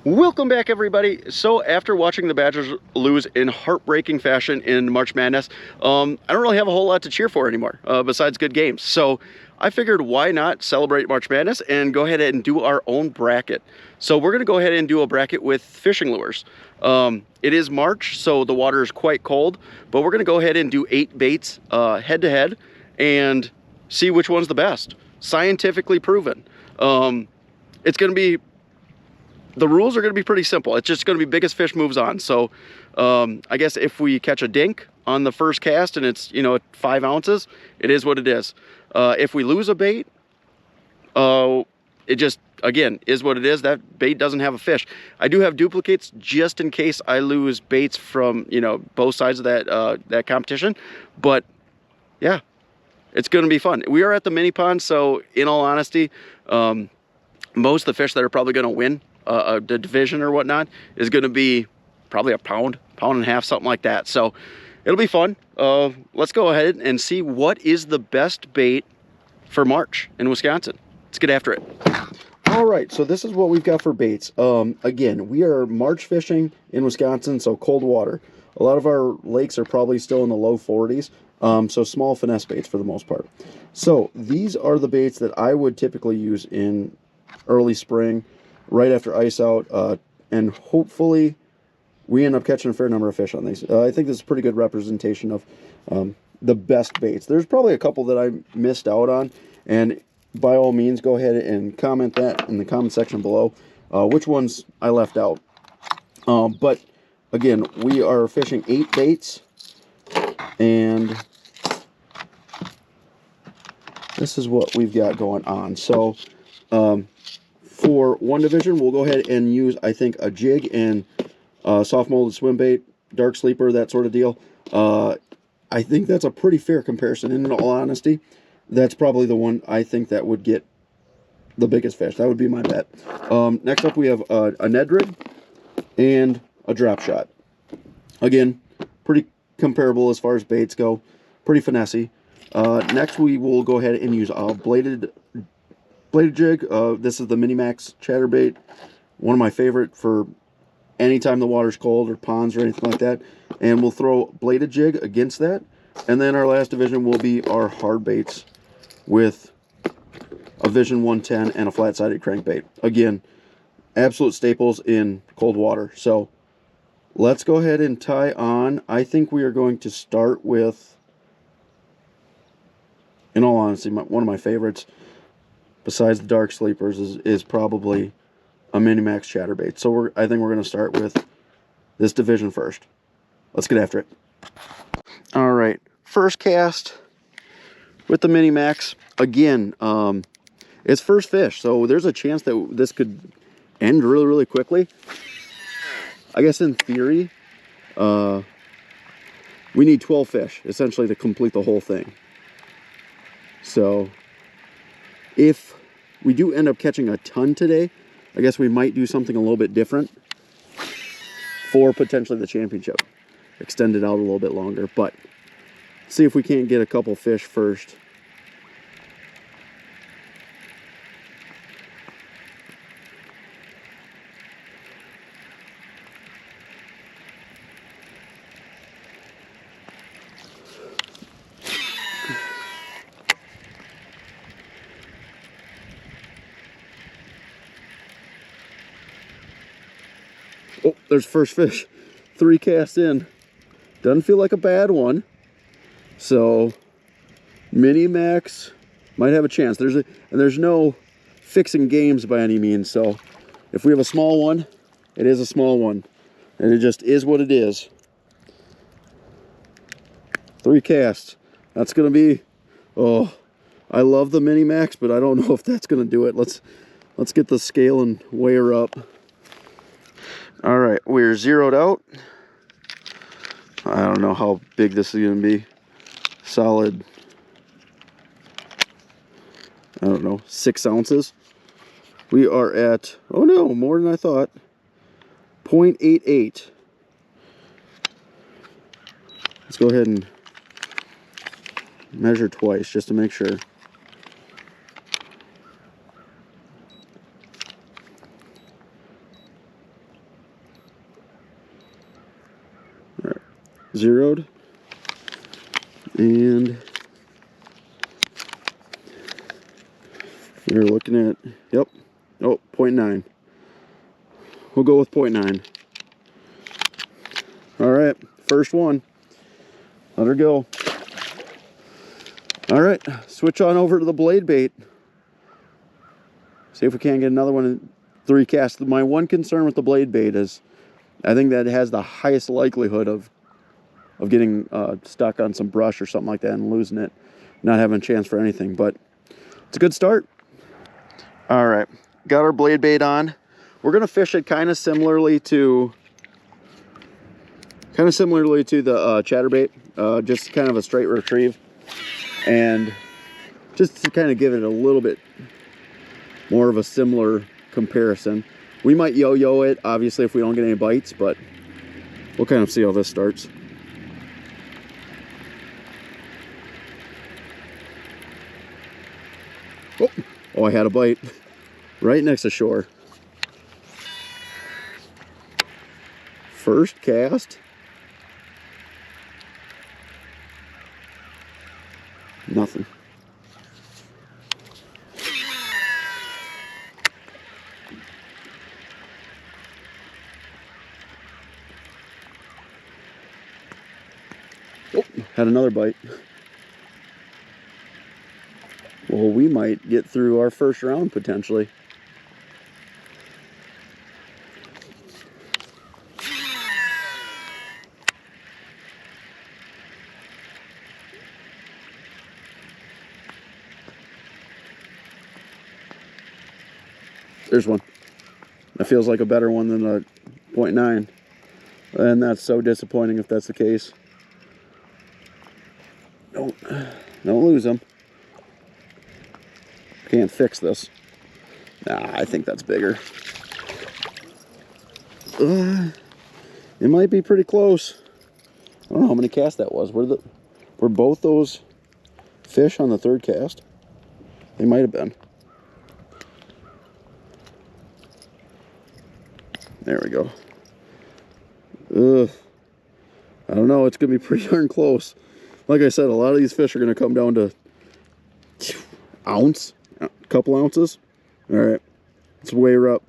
Welcome back, everybody. So after watching the Badgers lose in heartbreaking fashion in March Madness, I don't really have a whole lot to cheer for anymore, besides good games. So I figured, why not celebrate March Madness and go ahead and do our own bracket. So we're going to go ahead and do a bracket with fishing lures. It is March, so the water is quite cold, but we're going to go ahead and do 8 baits head to head and see which one's the best. Scientifically proven. It's going to be The rules are going to be pretty simple. It's just going to be biggest fish moves on. So I guess if we catch a dink on the first cast and it's, 5 ounces, it is what it is. If we lose a bait, it just, again, is what it is. That bait doesn't have a fish. I do have duplicates just in case I lose baits from, both sides of that competition. But yeah, it's going to be fun. We are at the mini pond, so in all honesty, most of the fish that are probably going to win the division or whatnot is going to be probably a pound and a half, something like that. So it'll be fun. Let's go ahead and see what is the best bait for March in Wisconsin. Let's get after it. All right, so this is what we've got for baits. Again, we are March fishing in Wisconsin, so cold water. A lot of our lakes are probably still in the low 40s, so small finesse baits for the most part. So these are the baits that I would typically use in early spring, right after ice out, and hopefully we end up catching a fair number of fish on these. I think this is a pretty good representation of the best baits. There's probably a couple that I missed out on, and by all means go ahead and comment that in the comment section below, which ones I left out. But again, we are fishing 8 baits, and this is what we've got going on. So for one division, we'll go ahead and use, I think, a jig and soft molded swim bait, dark sleeper, that sort of deal. I think that's a pretty fair comparison. In all honesty, that's probably the one I think that would get the biggest fish. That would be my bet. Next up, we have a Ned rig and a drop shot. Again, pretty comparable as far as baits go. Pretty finessey. Next, we will go ahead and use a bladed jig. This is the Minimax chatterbait, one of my favorite for anytime the water's cold or ponds or anything like that. And we'll throw bladed jig against that. And then our last division will be our hard baits with a Vision 110 and a flat-sided crankbait. Again, absolute staples in cold water. So let's go ahead and tie on. I think we are going to start with, in all honesty, one of my favorites, besides the dark sleepers, is probably a Minimax chatterbait. So I think we're going to start with this division first. Let's get after it. All right, first cast with the Minimax. Again, it's first fish, so there's a chance that this could end really, really quickly. I guess in theory, we need 12 fish, essentially, to complete the whole thing. So if we do end up catching a ton today, I guess we might do something a little bit different for potentially the championship. Extend it out a little bit longer, but see if we can't get a couple fish first. Oh, there's first fish. 3 casts in. Doesn't feel like a bad one. So Minimax might have a chance. There's no fixing games by any means. So if we have a small one, it is a small one. And it just is what it is. 3 casts. That's going to be, oh, I love the Minimax, but I don't know if that's going to do it. Let's get the scale and weigh her up. All right, we're zeroed out. I don't know how big this is going to be. Solid, I don't know, 6 ounces. We are at, oh no, more than I thought, 0.88. Let's go ahead and measure twice just to make sure. zeroed. And we're looking at, yep, oh, 0.9. We'll go with 0.9. All right, first one. Let her go. All right, switch on over to the blade bait. See if we can't get another one in 3 casts. My one concern with the blade bait is I think that it has the highest likelihood of getting stuck on some brush or something like that and losing it, not having a chance for anything, but it's a good start. All right, got our blade bait on. We're gonna fish it kind of similarly to the chatterbait, just kind of a straight retrieve, and just to kind of give it a little bit more of a similar comparison. We might yo-yo it, obviously, if we don't get any bites, but we'll kind of see how this starts. Oh, I had a bite right next to shore. First cast. Nothing. Oh, had another bite. Well, we might get through our first round potentially. There's one. That feels like a better one than a 0.9. And that's so disappointing if that's the case. Don't lose them. Can't fix this. Nah, I think that's bigger. It might be pretty close. I don't know how many casts that was. Were both those fish on the third cast? They might have been. There we go. I don't know. It's going to be pretty darn close. Like I said, a lot of these fish are going to come down to ounce, a couple ounces. All right. Let's weigh her up.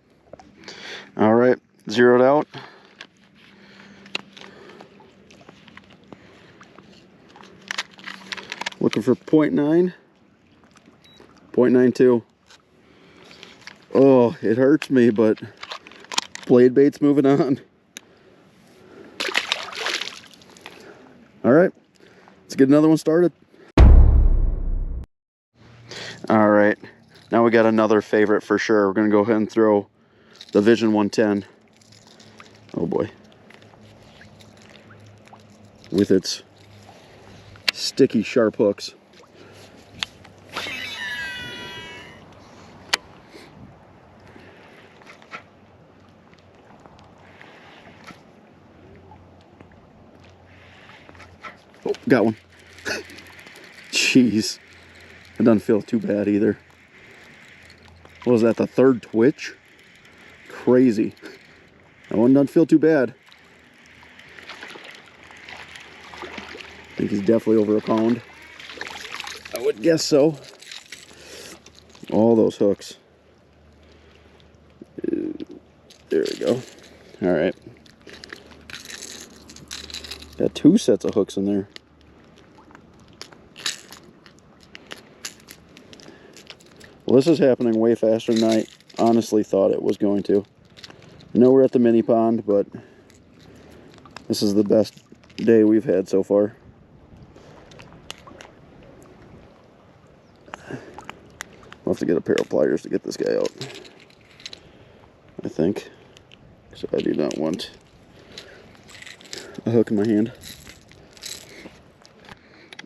All right. Zeroed out. Looking for 0.9. 0.92. Oh, it hurts me, but blade bait's moving on. All right, let's get another one started. All right, now we got another favorite for sure. We're gonna go ahead and throw the Vision 110. Oh boy. With its sticky, sharp hooks. Oh, got one. Jeez. It doesn't feel too bad either. What was that, the third twitch? Crazy. That one doesn't feel too bad. I think he's definitely over a pound. I would guess so. All those hooks. There we go. All right. Got 2 sets of hooks in there. Well, this is happening way faster than I honestly thought it was going to. I know we're at the mini pond, but this is the best day we've had so far. I'll have to get a pair of pliers to get this guy out, I think. So I do not want a hook in my hand.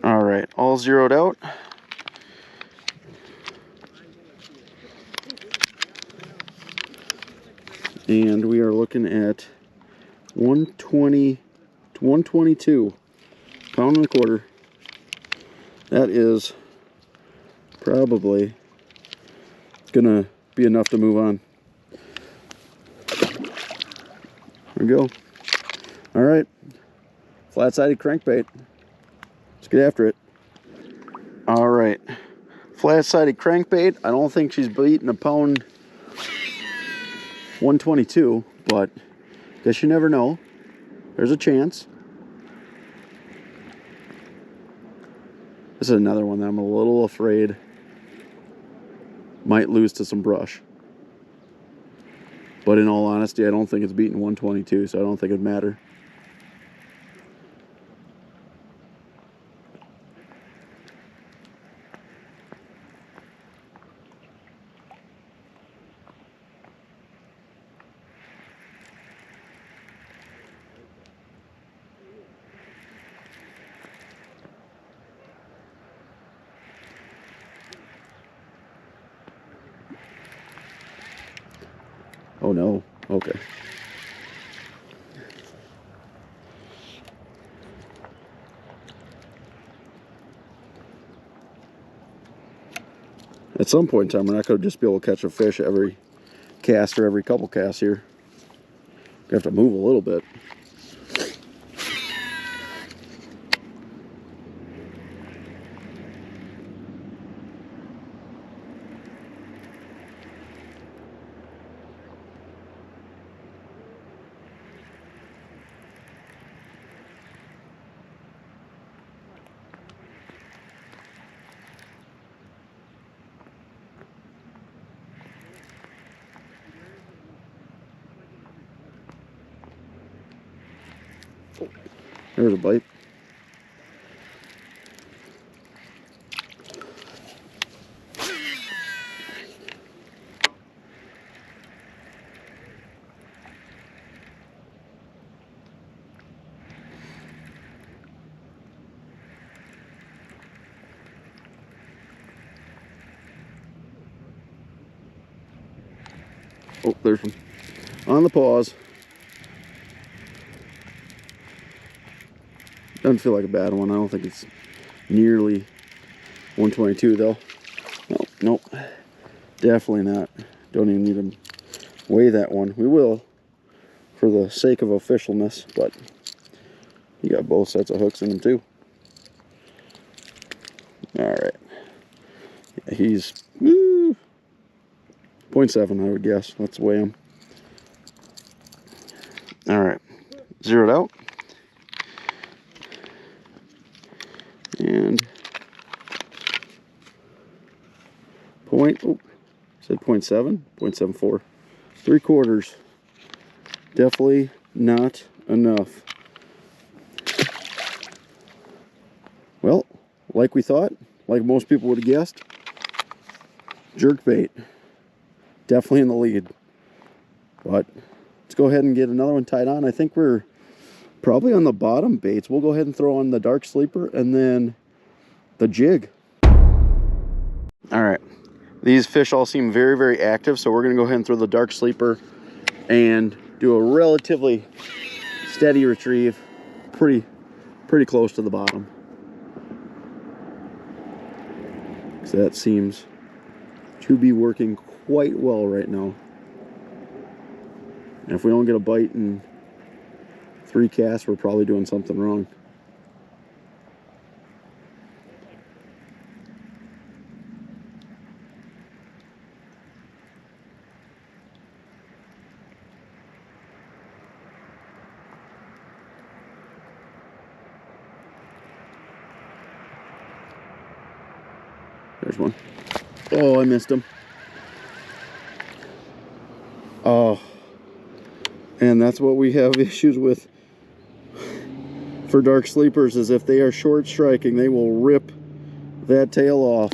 All right, all zeroed out. And we are looking at 120 to 122, pound and a quarter. That is probably gonna be enough to move on. There we go. All right, Flat-sided crankbait. Let's get after it. All right, flat-sided crankbait. I don't think she's beating a pound 122, but guess you never know. There's a chance. This is another one that I'm a little afraid might lose to some brush. But in all honesty, I don't think it's beating 122, so I don't think it'd matter. Oh no, okay. At some point in time, we're not going to just be able to catch a fish every cast or every couple casts here. We have to move a little bit. There's a bite. Oh, there's one. On the pause. Doesn't feel like a bad one. I don't think it's nearly 122 though. Nope, nope. Definitely not. Don't even need to weigh that one. We will for the sake of officialness, but you got both sets of hooks in them too. Alright. Yeah, he's 0.7, I would guess. Let's weigh him. Alright. Zeroed out. And said 0.7, 0.74. 3/4. Definitely not enough. Well, like we thought, like most people would have guessed, jerkbait. Definitely in the lead. But let's go ahead and get another one tied on. I think we're probably on the bottom baits. We'll go ahead and throw on the dark sleeper and then the jig. All right, these fish all seem very, very active, so we're gonna go ahead and throw the dark sleeper and do a relatively steady retrieve, pretty close to the bottom. So that seems to be working quite well right now. And if we don't get a bite in 3 casts, we're probably doing something wrong. There's one. Oh, I missed him. Oh. And that's what we have issues with for dark sleepers, is if they are short striking, they will rip that tail off.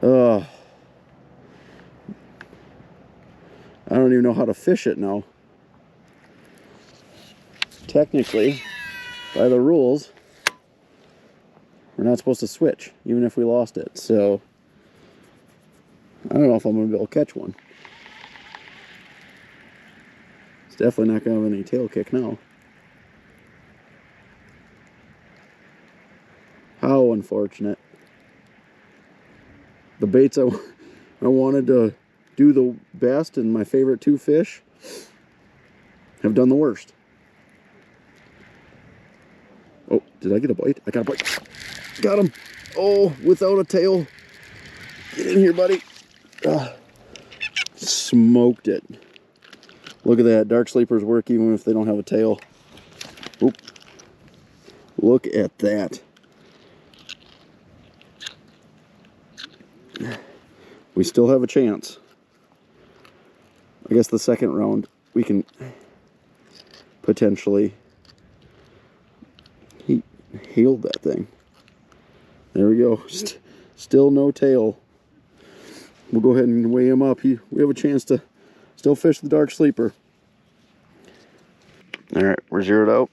I don't even know how to fish it now. Technically, by the rules, we're not supposed to switch, even if we lost it. So, I don't know if I'm going to be able to catch one. It's definitely not going to have any tail kick now. How unfortunate. The baits I wanted to do the best, and my favorite 2 fish have done the worst. Did I get a bite? I got a bite. Got him. Oh, without a tail. Get in here, buddy. Smoked it. Look at that. Dark sleepers work even if they don't have a tail. Oop. Look at that. We still have a chance. I guess the second round we can potentially heal that thing. There we go. Still no tail. We'll go ahead and weigh him up. We have a chance to still fish the dark sleeper. All right, we're zeroed out.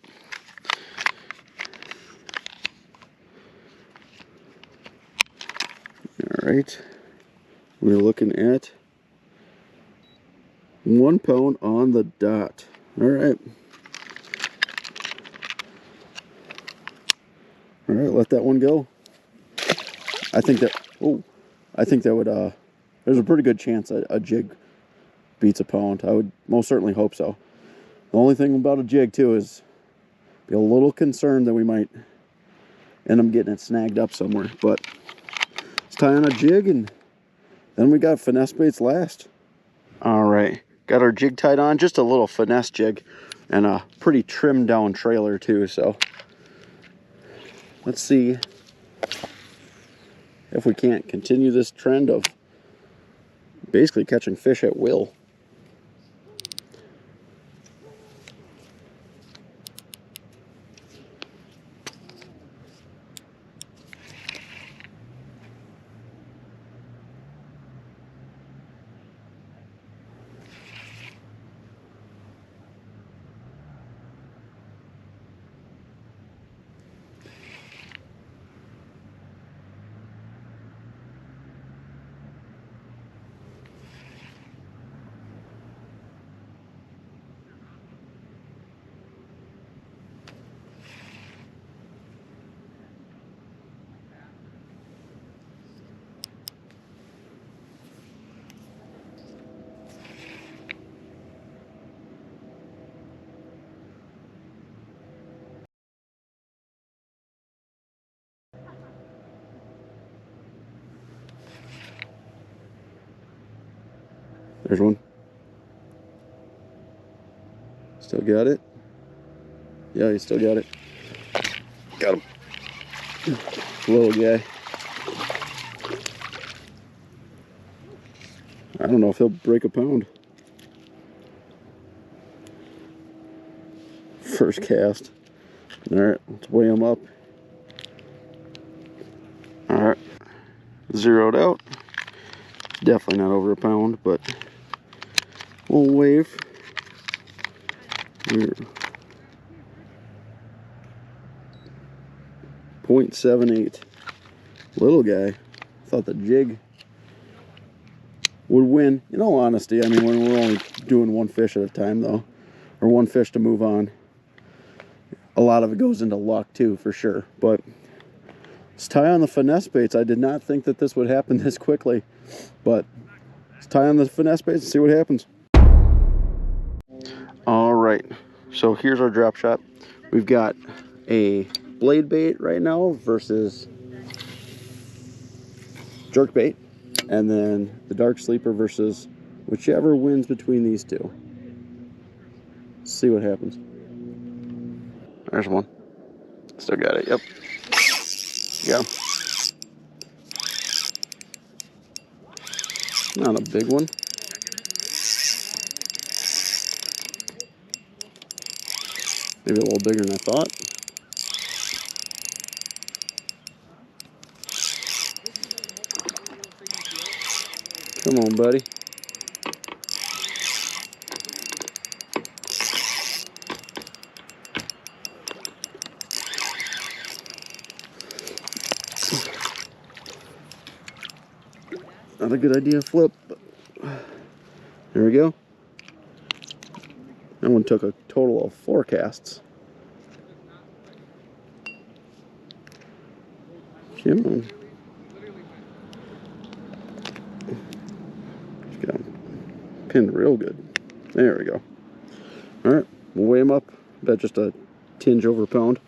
All right, we're looking at 1 pound on the dot. All right. All right, let that one go. I think that would, there's a pretty good chance a jig beats a pound. I would most certainly hope so. The only thing about a jig too is be a little concerned that we might end up getting it snagged up somewhere, but let's tie on a jig and then we got finesse baits last. All right, got our jig tied on, just a little finesse jig and a pretty trimmed down trailer too, so let's see if we can't continue this trend of basically catching fish at will. There's one. Still got it. Yeah, he still got it. Got him. Little guy. I don't know if he'll break a pound. First cast. All right, let's weigh him up. All right, zeroed out. Definitely not over a pound, but we'll wave. Here. 0.78. Little guy. Thought the jig would win. In all honesty, I mean, when we're only doing one fish at a time, though, or one fish to move on, a lot of it goes into luck too, for sure. But let's tie on the finesse baits. I did not think that this would happen this quickly, but let's tie on the finesse baits and see what happens. All right, so here's our drop shot. We've got a blade bait right now versus jerk bait, and then the dark sleeper versus whichever wins between these two. Let's see what happens. There's one. Still got it. Yep. Yeah. Not a big one. Maybe a little bigger than I thought. Come on, buddy. Not a good idea to flip, but there we go. That one took a total of 4 casts. Come on. Just got him pinned real good. There we go. All right, we'll weigh him up. Bet just a tinge over a pound.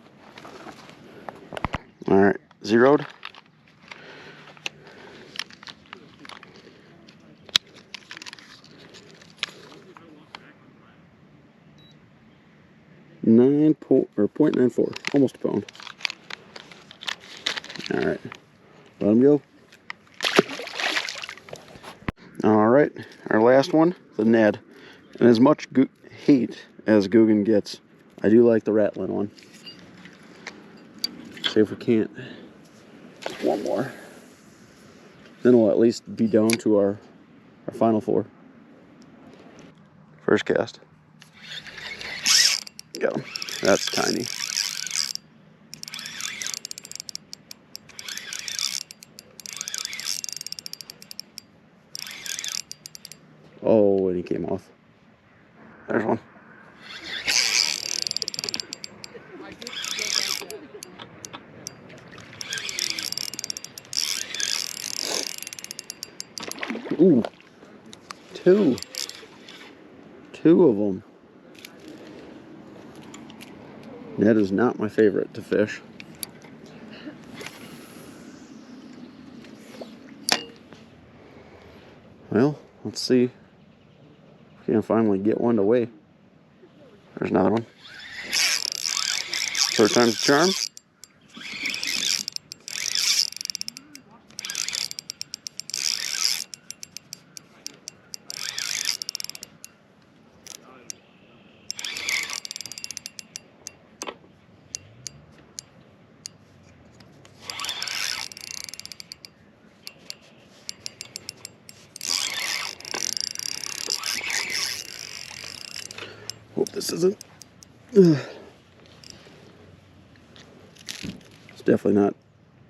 All right, zeroed. Or 0.94, almost a pound. All right, let him go. All right, our last one, the Ned. And as much hate as Guggen gets, I do like the rattling one. See if we can't. One more. Then we'll at least be down to our final 4. First cast. Go. That's tiny. Oh, and he came off. There's one. Ooh. 2. 2 of them. That is not my favorite to fish. Well, let's see if we can finally get one to weigh. There's another one. Third time's the charm. Hope this isn't. It's definitely not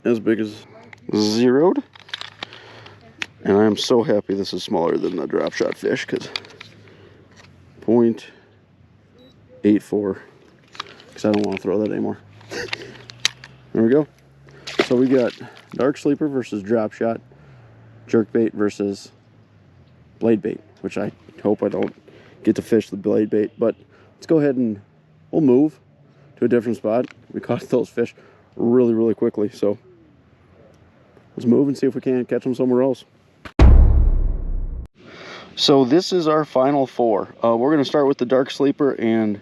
as big as zeroed. And I am so happy this is smaller than the drop shot fish, because 0.84, because I don't want to throw that anymore. There we go. So we got dark sleeper versus drop shot, jerk bait versus blade bait, which I hope I don't get to fish the blade bait. But let's go ahead and we'll move to a different spot. We caught those fish really quickly, so let's move and see if we can't catch them somewhere else. So this is our final 4. We're going to start with the dark sleeper and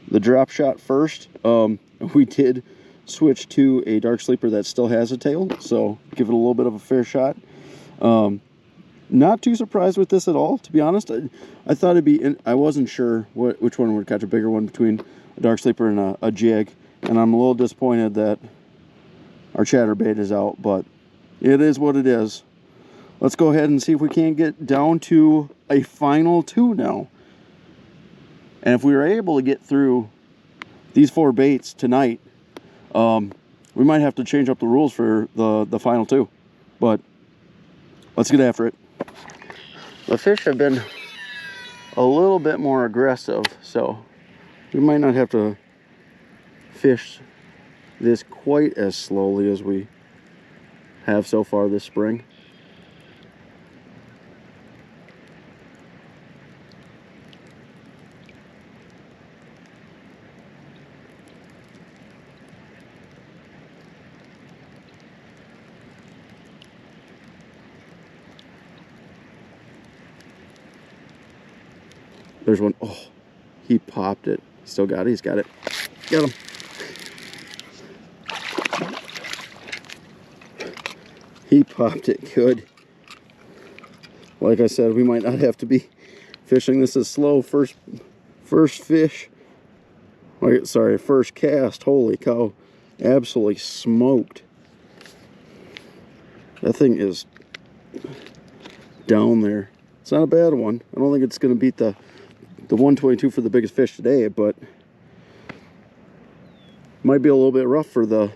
the drop shot first. We did switch to a dark sleeper that still has a tail, so give it a little bit of a fair shot. Not too surprised with this at all, to be honest. I thought it'd be, I wasn't sure which one would catch a bigger one between a dark sleeper and a jig, and I'm a little disappointed that our chatterbait is out, but it is what it is. Let's go ahead and see if we can't get down to a final 2 now. And if we were able to get through these 4 baits tonight, we might have to change up the rules for the final 2. But let's get after it. The fish have been a little bit more aggressive, so we might not have to fish this quite as slowly as we have so far this spring. There's one. Oh, he popped it. Still got it. He's got it. Got him. He popped it good. Like I said, we might not have to be fishing this as slow. First fish. Sorry, first cast. Holy cow. Absolutely smoked. That thing is down there. It's not a bad one. I don't think it's going to beat the 122 for the biggest fish today, but might be a little bit rough for the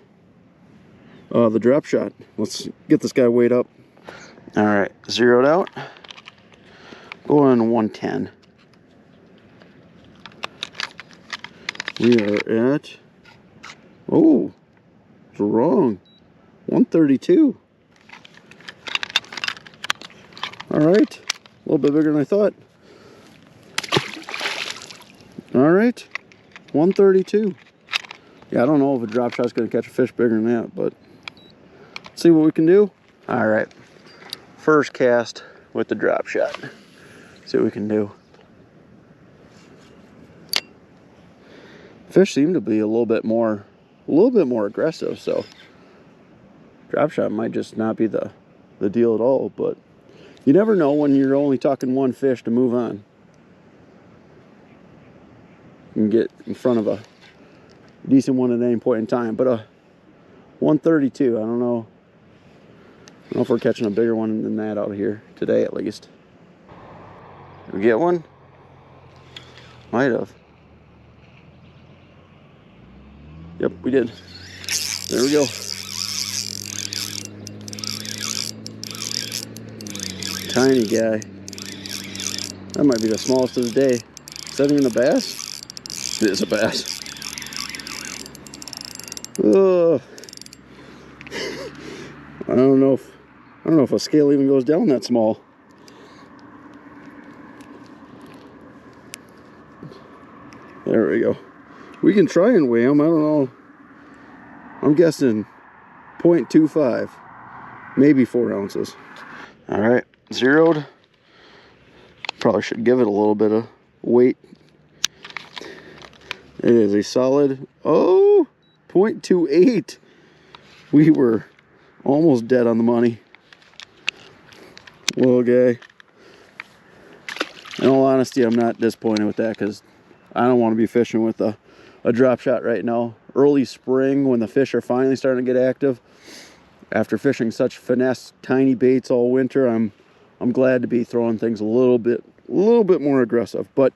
drop shot. Let's get this guy weighed up. All right, zeroed out. Going 110. We are at, oh, it's wrong, 132. All right, a little bit bigger than I thought. All right, 132. Yeah, I don't know if a drop shot's gonna catch a fish bigger than that, but let's see what we can do. All right, first cast with the drop shot. See what we can do. Fish seem to be a little bit more aggressive, so drop shot might just not be the deal at all, but you never know when you're only talking one fish to move on. You can get in front of a decent one at any point in time, but a 132, I don't know if we're catching a bigger one than that out of here today, at least. Did we get one? Might have. Yep, we did. There we go. Tiny guy. That might be the smallest of the day. Is that even a bass? It is a bass. Oh. I don't know if a scale even goes down that small. There we go. We can try and weigh them. I don't know. I'm guessing 0.25, maybe 4 ounces. All right, zeroed. Probably should give it a little bit of weight. It is a solid, 0.28. We were almost dead on the money. Little guy. In all honesty, I'm not disappointed with that because I don't want to be fishing with a drop shot right now. Early spring, when the fish are finally starting to get active. After fishing such finesse tiny baits all winter, I'm glad to be throwing things a little bit more aggressive. But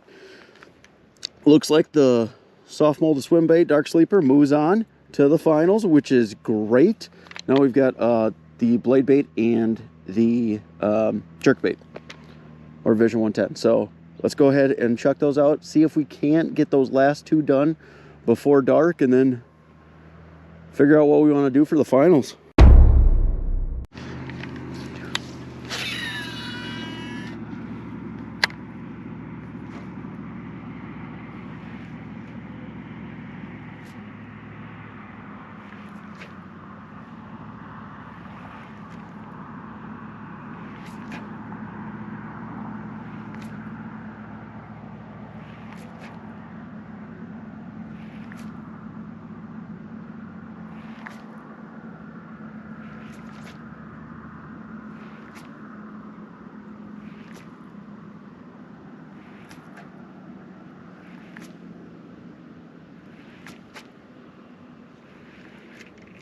looks like the soft molded swim bait dark sleeper moves on to the finals, which is great. Now we've got the blade bait and the jerk bait, or Vision 110. So let's go ahead and chuck those out, see if we can't get those last two done before dark, and then figure out what we want to do for the finals.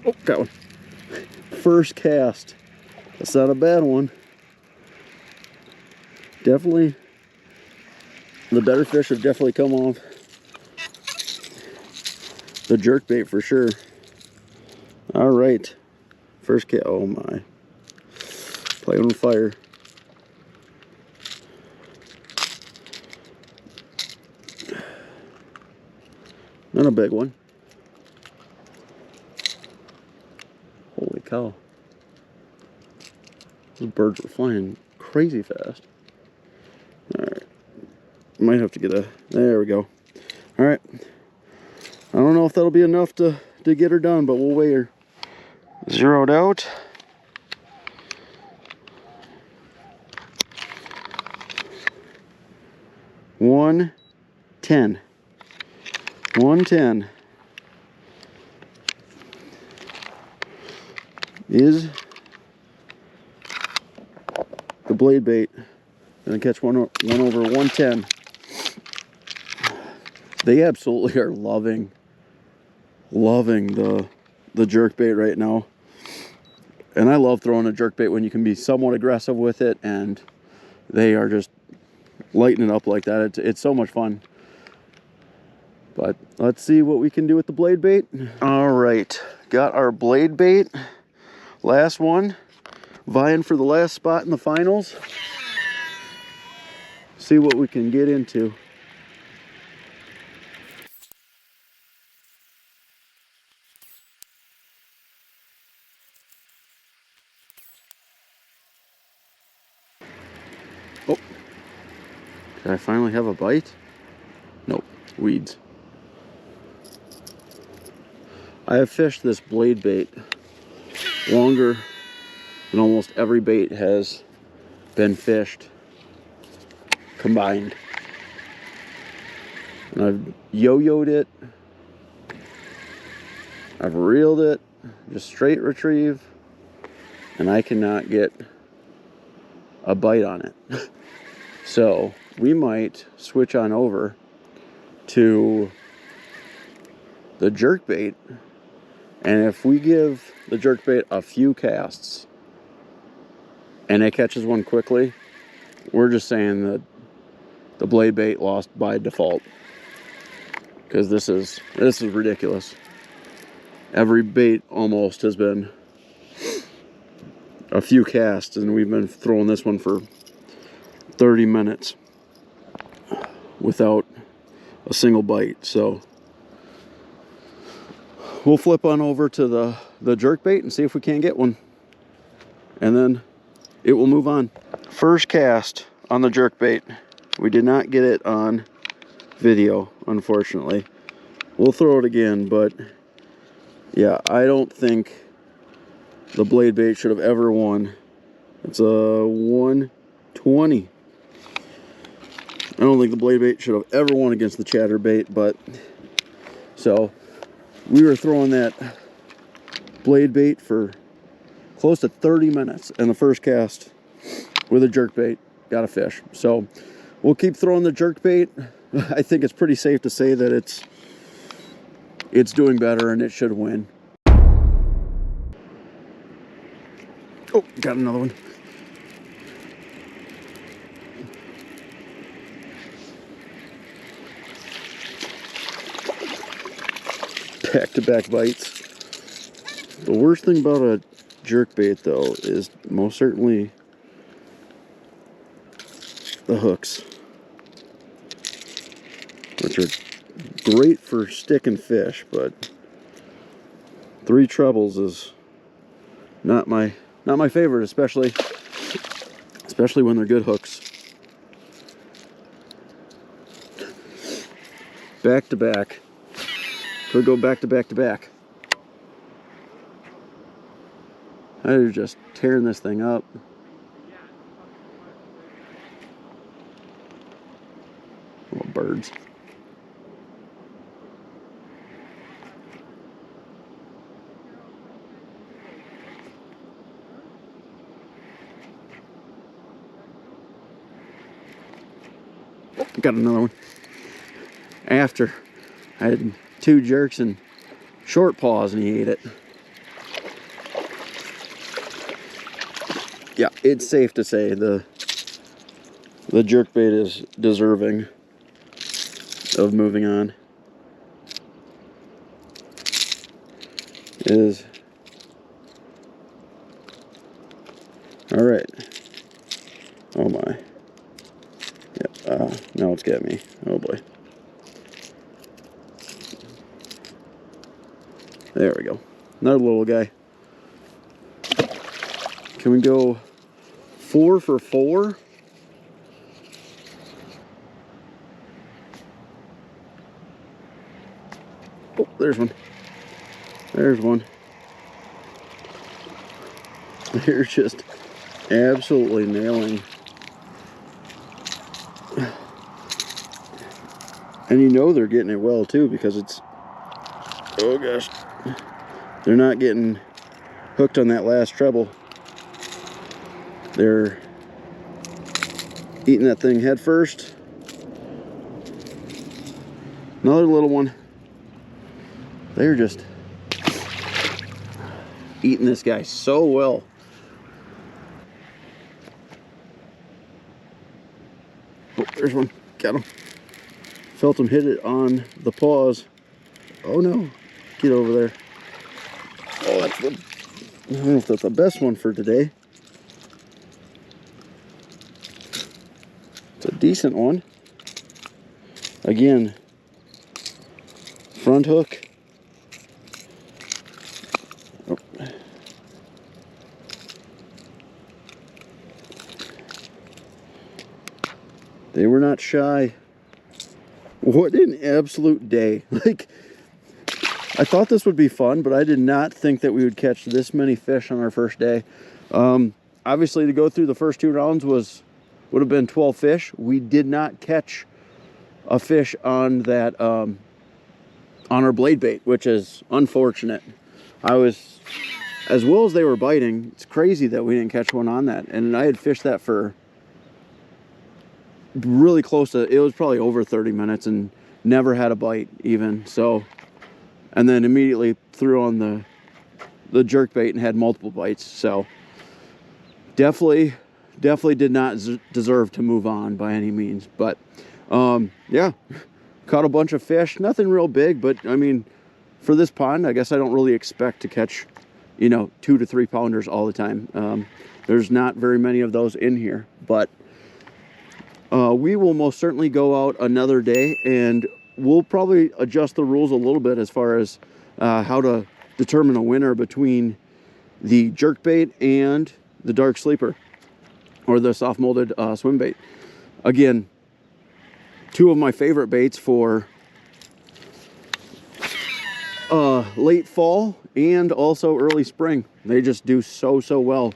Oh, got one. First cast. That's not a bad one. Definitely, the better fish have definitely come off. The jerk bait for sure. All right. First cast. Oh my. Playing with fire. Not a big one. Holy cow. Those birds were flying crazy fast. Alright. Might have to get a... There we go. Alright. I don't know if that'll be enough to get her done, but we'll weigh her. Zeroed out. $110. $110 is the blade bait. Gonna catch one over 110. They absolutely are loving the jerk bait right now. And I love throwing a jerk bait when you can be somewhat aggressive with it, and they are just lighting it up like that. It's so much fun. But let's see what we can do with the blade bait. All right, got our blade bait. Last one, vying for the last spot in the finals. See what we can get into. Oh, did I finally have a bite? Nope, weeds. I have fished this blade bait longer than almost every bait has been fished combined. And I've yo-yoed it, I've reeled it, just straight retrieve, and I cannot get a bite on it. So we might switch on over to the jerkbait, and if we give the jerkbait a few casts and it catches one quickly, we're just saying that the blade bait lost by default, because this is ridiculous. Every bait almost has been a few casts, and we've been throwing this one for 30 minutes without a single bite. So we'll flip on over to the jerkbait and see if we can't get one, and then it will move on. First cast on the jerkbait. We did not get it on video, unfortunately. We'll throw it again, but yeah, I don't think the blade bait should have ever won. It's a 120. I don't think the blade bait should have ever won against the chatterbait, but so we were throwing that blade bait for close to 30 minutes, and the first cast with a jerkbait got a fish. So we'll keep throwing the jerkbait. I think it's pretty safe to say that it's doing better and it should win. Oh, got another one. Back-to-back bites. The worst thing about a jerkbait, though, is most certainly the hooks, which are great for sticking fish, but 3 trebles is not my favorite, especially when they're good hooks. Back to back. Could go back to back to back. They're just tearing this thing up. Little birds. Oh, got another one. After I had 2 jerks and short paws, and he ate it. Yeah, it's safe to say the jerkbait is deserving of moving on. It is. All right. Oh my. Yeah. Now it's got me. Oh boy. There we go. Another little guy. Can we go 4 for 4? Oh, there's one. There's one. They're just absolutely nailing. And you know they're getting it well too, because it's, oh gosh, they're not getting hooked on that last treble. They're eating that thing head first. Another little one. They're just eating this guy so well. Oh, there's one. Got him. Felt him hit it on the paws. Oh no. Get over there. Oh, that's the, I don't know if that's the best one for today. It's a decent one. Again, front hook. Oh. They were not shy. What an absolute day. Like, I thought this would be fun, but I did not think that we would catch this many fish on our first day. Obviously, to go through the first 2 rounds would have been 12 fish. We did not catch a fish on that on our blade bait, which is unfortunate. As well as they were biting, it's crazy that we didn't catch one on that. And I had fished that for really close to, it was probably over 30 minutes and never had a bite even. So, and then immediately threw on the jerk bait and had multiple bites. So definitely did not deserve to move on by any means. But yeah, caught a bunch of fish, nothing real big, but I mean, for this pond, I guess I don't really expect to catch, you know, 2 to 3 pounders all the time. There's not very many of those in here, but we will most certainly go out another day, and we'll probably adjust the rules a little bit as far as how to determine a winner between the jerkbait and the dark sleeper or the soft molded swim bait. Again, 2 of my favorite baits for late fall and also early spring. They just do so well.